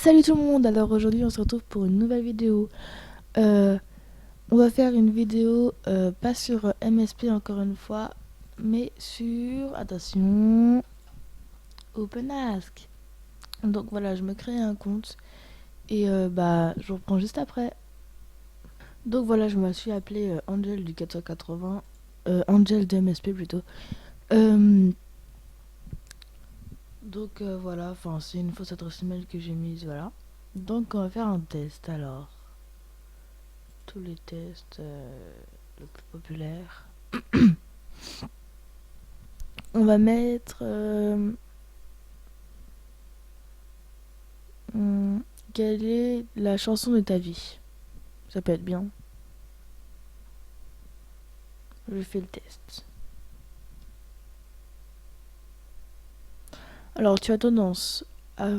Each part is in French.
Salut tout le monde, alors aujourd'hui on se retrouve pour une nouvelle vidéo. Euh, on va faire une vidéo pas sur MSP encore une fois, mais sur, attention, OpenAsk. Donc voilà, je me crée un compte et je vous reprends juste après. Donc voilà, je me suis appelé Angel du 480, Angel de MSP plutôt. Euh, voilà, enfin c'est une fausse adresse email que j'ai mise, voilà. Donc on va faire un test alors. Tous les tests le plus populaire. On va mettre hum, quelle est la chanson de ta vie. Ça peut être bien. Je fais le test. Alors tu as tendance à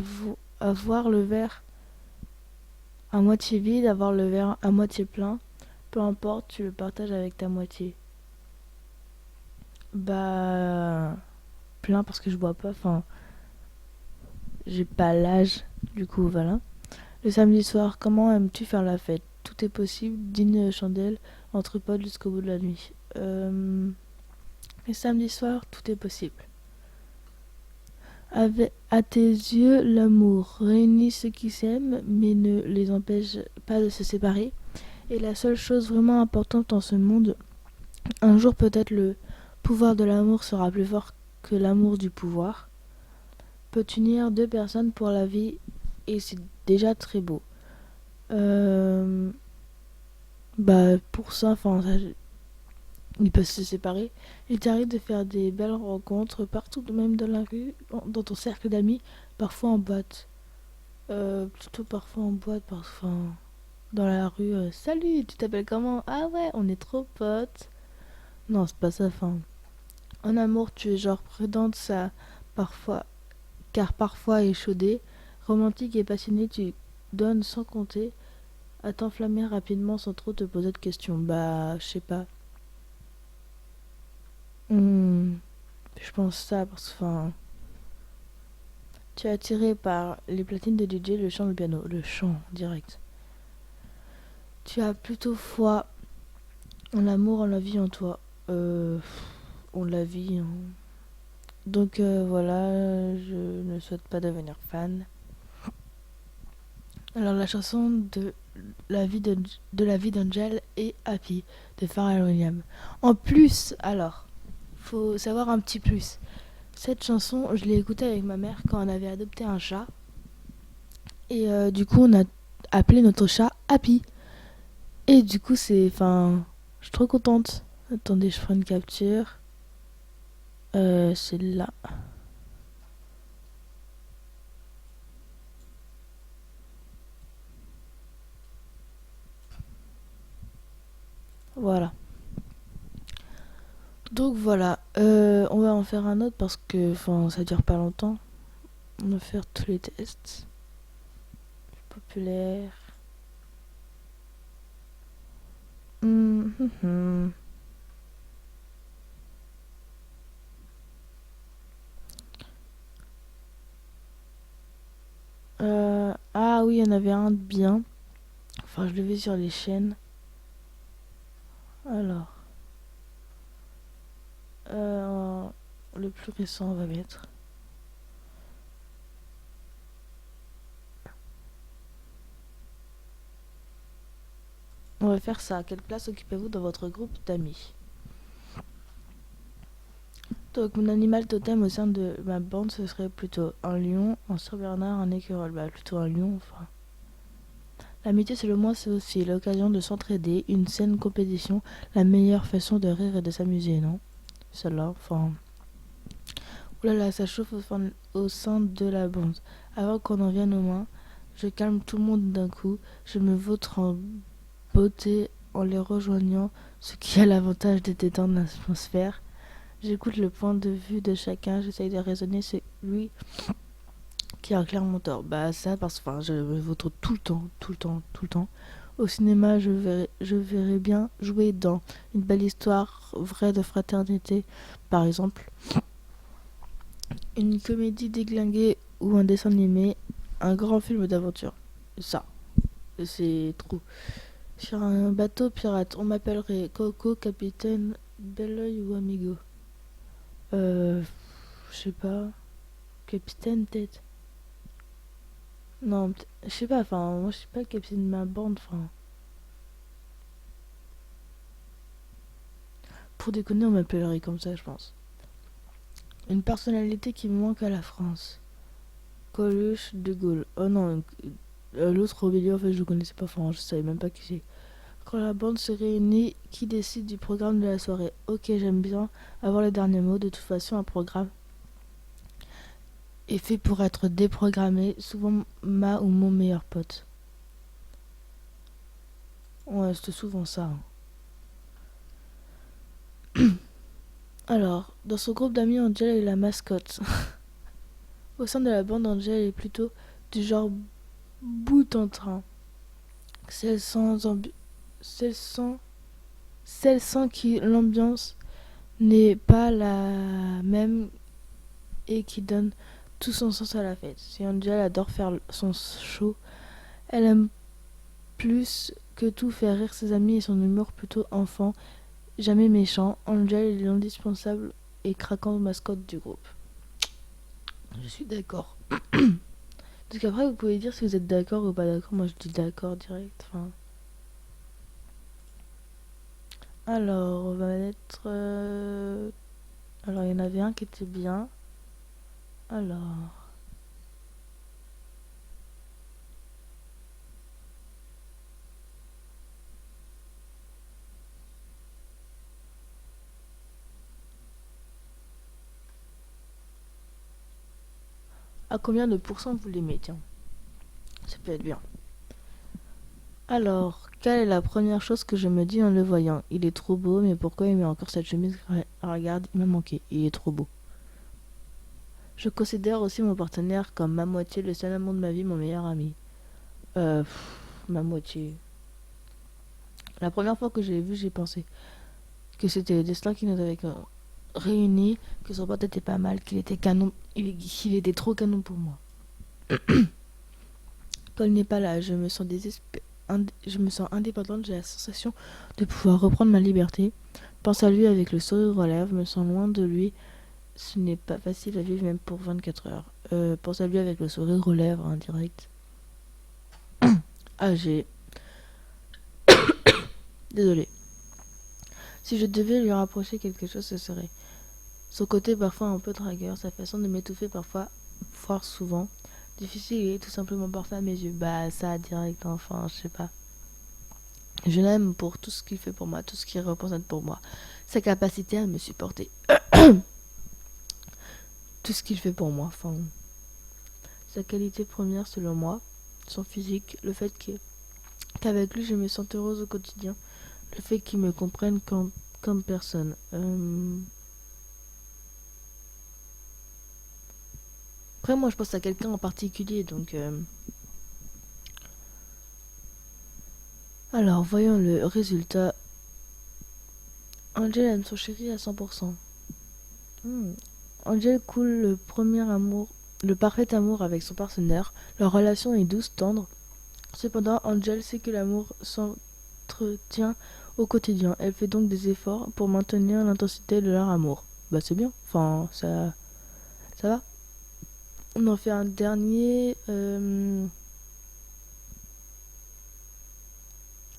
voir le verre à moitié vide, à voir le verre à moitié plein. Peu importe, tu le partages avec ta moitié. Bah plein parce que je bois pas. Enfin, j'ai pas l'âge. Du coup, voilà. Le samedi soir, comment aimes-tu faire la fête? Tout est possible, dîner aux chandelles, entre potes jusqu'au bout de la nuit. Le samedi soir, tout est possible. À tes yeux, l'amour réunit ceux qui s'aiment, mais ne les empêche pas de se séparer. Et la seule chose vraiment importante dans ce monde, un jour peut-être le pouvoir de l'amour sera plus fort que l'amour du pouvoir. Peux-tu unir deux personnes pour la vie et c'est déjà très beau. Euh, pour ça, enfin, ils peuvent se séparer. Il t'arrive de faire des belles rencontres partout, même dans la rue, dans ton cercle d'amis, parfois en boîte. Plutôt parfois en boîte, parfois dans la rue. Salut, tu t'appelles comment? Ah ouais, on est trop potes. Non, c'est pas ça, enfin. En amour, tu es genre prudente, ça, parfois, car parfois échaudée. Romantique et passionnée, tu donnes sans compter, à t'enflammer rapidement sans trop te poser de questions. Bah, je sais pas. Hmm, je pense ça parce que, enfin, tu es attiré par les platines de DJ, le chant, le piano, le chant direct. Tu as plutôt foi en l'amour, en la vie, en toi. Euh, on la vit. Hein. Donc voilà, je ne souhaite pas devenir fan. Alors la chanson de la vie d'Angel est Happy de Pharrell Williams. En plus, alors, faut savoir un petit plus. Cette chanson, je l'ai écoutée avec ma mère quand on avait adopté un chat. Et du coup, on a appelé notre chat Happy. Et du coup, c'est. Enfin. Je suis trop contente. Attendez, je prends une capture. C'est là. Voilà. Donc voilà. On va en faire un autre parce que. Enfin, ça dure pas longtemps. On va faire tous les tests. Populaire. Hum, hum, hum. Ah oui, il y en avait un de bien. Enfin, je l'ai vu sur les chaînes. Alors. Euh, le plus récent, on va mettre. On va faire ça. Quelle place occupez-vous dans votre groupe d'amis? Donc, mon animal totem au sein de ma bande, ce serait plutôt un lion, un saint-bernard, un écureuil. Bah, plutôt un lion, enfin. L'amitié, c'est le moins, c'est aussi l'occasion de s'entraider, une saine compétition, la meilleure façon de rire et de s'amuser, non? Celle-là, enfin. Oulala, ça chauffe au sein de la bande. Avant qu'on en vienne aux mains, je calme tout le monde d'un coup, je me vautre en beauté en les rejoignant, ce qui a l'avantage de détendre l'atmosphère. J'écoute le point de vue de chacun, j'essaye de raisonner celui qui a clairement tort. Bah ça parce que enfin, je me vautre tout le temps, tout le temps, tout le temps. Au cinéma, je verrais bien jouer dans une belle histoire vraie de fraternité, par exemple. Une comédie déglinguée ou un dessin animé. un grand film d'aventure. Ça, c'est trop. Sur un bateau pirate, on m'appellerait Coco, capitaine, Belleuil ou Amigo. Euh, je sais pas. Capitaine, peut-être. Non, je sais pas, enfin, moi je suis pas le capitaine de ma bande, enfin. Pour déconner, on m'appellerait comme ça, je pense. Une personnalité qui me manque à la France. Coluche, De Gaulle. Oh non, l'autre au milieu, en fait, je le connaissais pas, enfin, je savais même pas qui c'est. Quand la bande se réunit, qui décide du programme de la soirée? Ok, j'aime bien avoir les derniers mots. De toute façon, un programme est fait pour être déprogrammé. Souvent, ma ou mon meilleur pote. Ouais, c'est souvent ça, hein. Alors, dans son groupe d'amis, Angel est la mascotte. Au sein de la bande, Angel est plutôt du genre bout en train. Celle sans, celle sans, celle sans qui l'ambiance n'est pas la même et qui donne tout son sens à la fête. Si Angel adore faire son show, elle aime plus que tout faire rire ses amis et son humour plutôt enfant, jamais méchant. Angel est l'indispensable et craquante mascotte du groupe. Je suis d'accord. Parce qu'après, vous pouvez dire si vous êtes d'accord ou pas d'accord. Moi, je dis d'accord direct. Enfin... Alors, on va mettre... Alors, il y en avait un qui était bien. Alors... À combien de pourcents vous l'aimez, tiens. Ça peut être bien. Alors, quelle est la première chose que je me dis en le voyant? Il est trop beau, mais pourquoi il met encore cette chemise? Regarde, il m'a manqué. Il est trop beau. Je considère aussi mon partenaire comme ma moitié, le seul amour de ma vie, mon meilleur ami. Ma moitié. La première fois que je l'ai vu, j'ai pensé que c'était le destin qui nous avait réunis, que son pote était pas mal, qu'il était canon, qu'il était trop canon pour moi. Quand il n'est pas là, je me sens je me sens indépendante, j'ai la sensation de pouvoir reprendre ma liberté. Pense à lui avec le sourire aux lèvres, me sens loin de lui. Ce n'est pas facile à vivre même pour 24 heures. Pense à lui avec le sourire aux lèvres, indirect. Ah, j'ai... Désolée. Si je devais lui rapprocher quelque chose, ce serait son côté parfois un peu dragueur, sa façon de m'étouffer parfois, voire souvent. Difficile et tout simplement parfait à mes yeux. Bah, ça, direct, enfin, je sais pas. Je l'aime pour tout ce qu'il fait pour moi, tout ce qu'il représente pour moi. Sa capacité à me supporter. Tout ce qu'il fait pour moi, enfin. Sa qualité première selon moi, son physique, le fait qu'avec lui je me sente heureuse au quotidien, le fait qu'il me comprenne comme personne. Après moi je pense à quelqu'un en particulier, donc... Alors voyons le résultat. Angel aime son chéri à 100%. Angel coule le parfait amour avec son partenaire. Leur relation est douce, tendre. Cependant, Angel sait que l'amour s'entretient au quotidien. Elle fait donc des efforts pour maintenir l'intensité de leur amour. Bah c'est bien, enfin ça va. On en fait un dernier.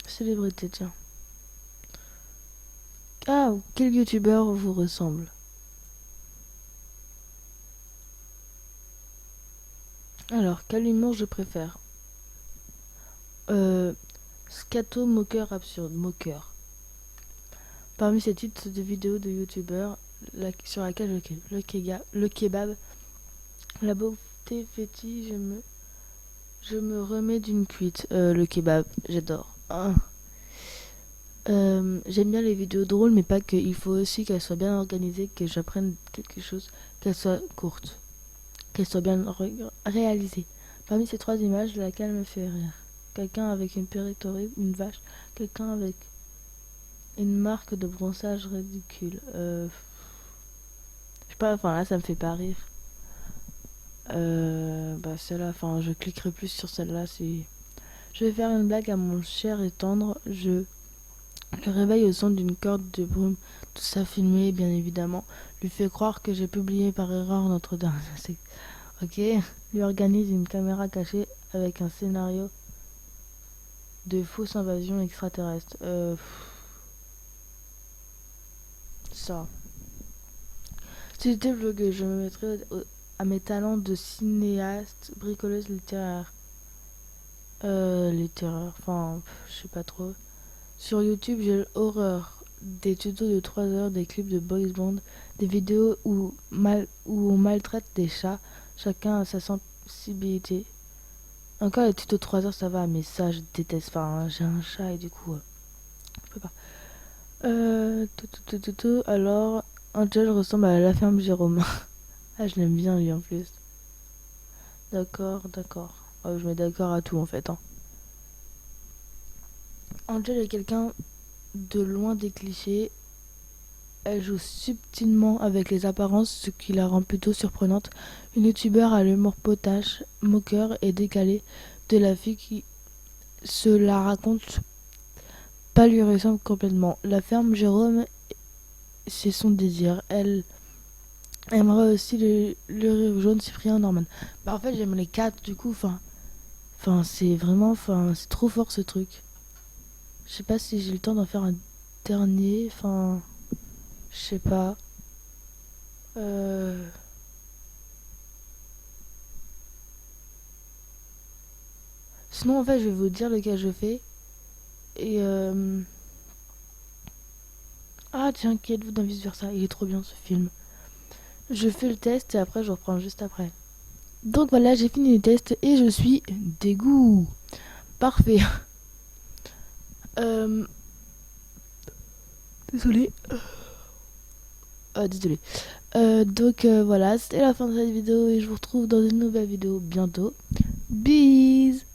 Célébrité, tiens. Ah, quel youtubeur vous ressemble? Alors, quel humour je préfère? Scato, moqueur, absurde, moqueur. Parmi ces titres de vidéos de youtubeurs sur laquelle le kebab, la beauté fétiche, je me remets d'une cuite. Le kebab, j'adore. Ah. J'aime bien les vidéos drôles, mais pas que. Il faut aussi qu'elles soient bien organisées, que j'apprenne quelque chose, qu'elles soient courtes, qu'elles soient bien réalisées. Parmi ces trois images, laquelle me fait rire? Quelqu'un avec une perruque horrible, une vache, quelqu'un avec une marque de bronzage ridicule. Je sais pas, enfin là ça me fait pas rire. Bah celle-là, enfin je cliquerai plus sur celle-là. Je vais faire une blague à mon cher et tendre. Je le réveille au son d'une corde de brume. Tout ça filmé, bien évidemment. Lui fait croire que j'ai publié par erreur notre dernier. Ok. Lui organise une caméra cachée avec un scénario de fausse invasion extraterrestre. Ça. Si j'étais blogueuse, je me mettrais à mes talents de cinéaste, bricoleuse littéraire. Littéraire, enfin, je sais pas trop. Sur YouTube, j'ai l'horreur des tutos de 3 heures, des clips de boys band, des vidéos où on maltraite des chats, chacun a sa sensibilité. Encore les tutos de 3 heures, ça va, mais ça, je déteste. Enfin, j'ai un chat et du coup, je peux pas. Alors, Angel ressemble à la ferme Jérôme. Ah, je l'aime bien lui en plus. D'accord, d'accord. Oh, je mets d'accord à tout en fait. Hein. Angel est quelqu'un de loin des clichés. Elle joue subtilement avec les apparences, ce qui la rend plutôt surprenante. Une youtubeur à l'humour potache, moqueur et décalé de la fille qui se la raconte pas lui ressemble complètement. La ferme Jérôme, c'est son désir. Elle aimerait aussi le rire jaune Cyprien Norman. Bah en fait j'aime les quatre du coup. Enfin c'est vraiment, enfin c'est trop fort ce truc. Je sais pas si j'ai le temps d'en faire un dernier. Enfin je sais pas. Euh... Sinon en fait je vais vous dire lequel je fais. Et ah tiens, qui êtes-vous dans Vice Versa? Il est trop bien ce film. Je fais le test et après je reprends juste après. Donc voilà, j'ai fini les tests et je suis dégoût. Parfait. Euh... Désolé. Désolé. Donc voilà, c'était la fin de cette vidéo et je vous retrouve dans une nouvelle vidéo bientôt. Bis.